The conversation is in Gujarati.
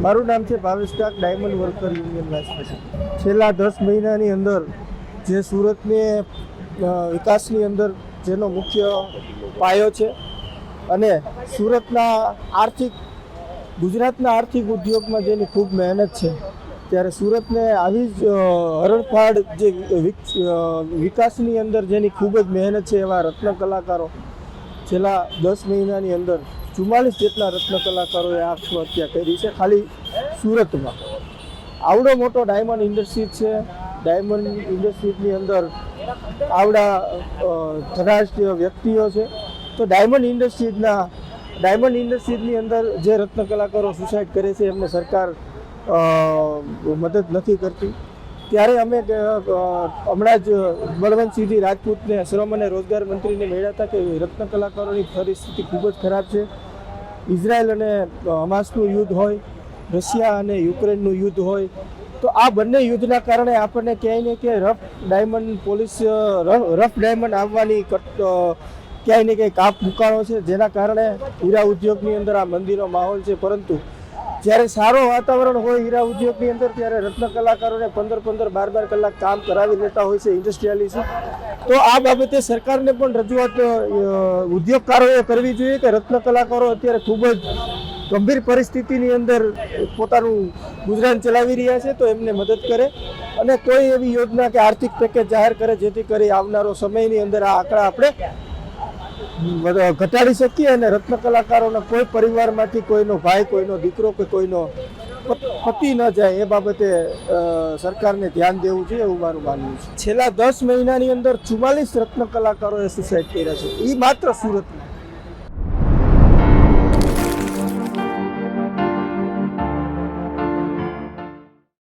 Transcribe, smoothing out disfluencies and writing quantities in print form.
મારું નામ છે Bhavesh Tak, diamond worker union vice president. છેલ્લા 10 મહિનાની અંદર જે સુરતને વિકાસની અંદર જેનો મુખ્ય પાયો છે અને સુરતના ગુજરાતના આર્થિક ઉદ્યોગમાં જેની ખૂબ મહેનત છે, ત્યારે સુરતને આવી જ હરણફાળ જે વિકાસની અંદર જેની ખૂબ જ મહેનત છે એવા રત્ન કલાકારો છેલ્લા 10 મહિનાની અંદર 44 જેટલા રત્ન કલાકારોએ આત્મહત્યા કરી છે ખાલી સુરતમાં। આવડો મોટો ડાયમંડ ઇન્ડસ્ટ્રી છે, ડાયમંડ ઇન્ડસ્ટ્રીની અંદર આવડા ધનાઢ્ય વ્યક્તિઓ છે, તો ડાયમંડ ઇન્ડસ્ટ્રીની અંદર જે રત્ન કલાકારો સુસાઇડ કરે છે એમને સરકાર મદદ નથી કરતી। ત્યારે અમે હમણાં જ બળવંતસિંહ રાજપૂતને શ્રમ અને રોજગાર મંત્રીને મળ્યા હતા કે રત્ન કલાકારોની પરિસ્થિતિ ખૂબ જ ખરાબ છે। ઇઝરાયલ અને હમાસનું યુદ્ધ હોય, રશિયા અને યુક્રેનનું યુદ્ધ હોય, તો આ બંને યુદ્ધના કારણે આપણને ક્યાંય ને ક્યાંય રફ ડાયમંડ આવવાની ક્યાંય ને ક્યાંય કાપ મુકાણો છે, જેના કારણે હીરા ઉદ્યોગની અંદર આ મંદીનો માહોલ છે। પરંતુ જ્યારે સારો વાતાવરણ હોય હીરા ઉદ્યોગની અંદર, ત્યારે રત્ન કલાકારોને 15-12 કલાક કામ કરાવી લેતા હોય છે ઇન્ડસ્ટ્રીયાલિસ્ટ। તો આ બાબતે સરકારને પણ રજૂઆત ઉદ્યોગકારોએ કરવી જોઈએ કે રત્ન કલાકારો અત્યારે ખૂબ જ ગંભીર પરિસ્થિતિની અંદર પોતાનું ગુજરાન ચલાવી રહ્યા છે, તો એમને મદદ કરે અને કોઈ એવી યોજના કે આર્થિક પેકેજ જાહેર કરે જેથી કરી આવનારો સમયની અંદર આ આંકડા આપણે ઘટાડી શકીએ અને રત્ન કલાકારોના કોઈ પરિવારમાંથી કોઈનો ભાઈ, કોઈનો દીકરો કે કોઈનો પતિ ન જાય એ બાબતે સરકારને ધ્યાન દેવું જોઈએ એવું મારું માનવું છે। છેલ્લા 10 મહિનાની અંદર 44 રત્ન કલાકારોએ સુસાઇડ કર્યા છે, એ માત્ર સુરતમાં।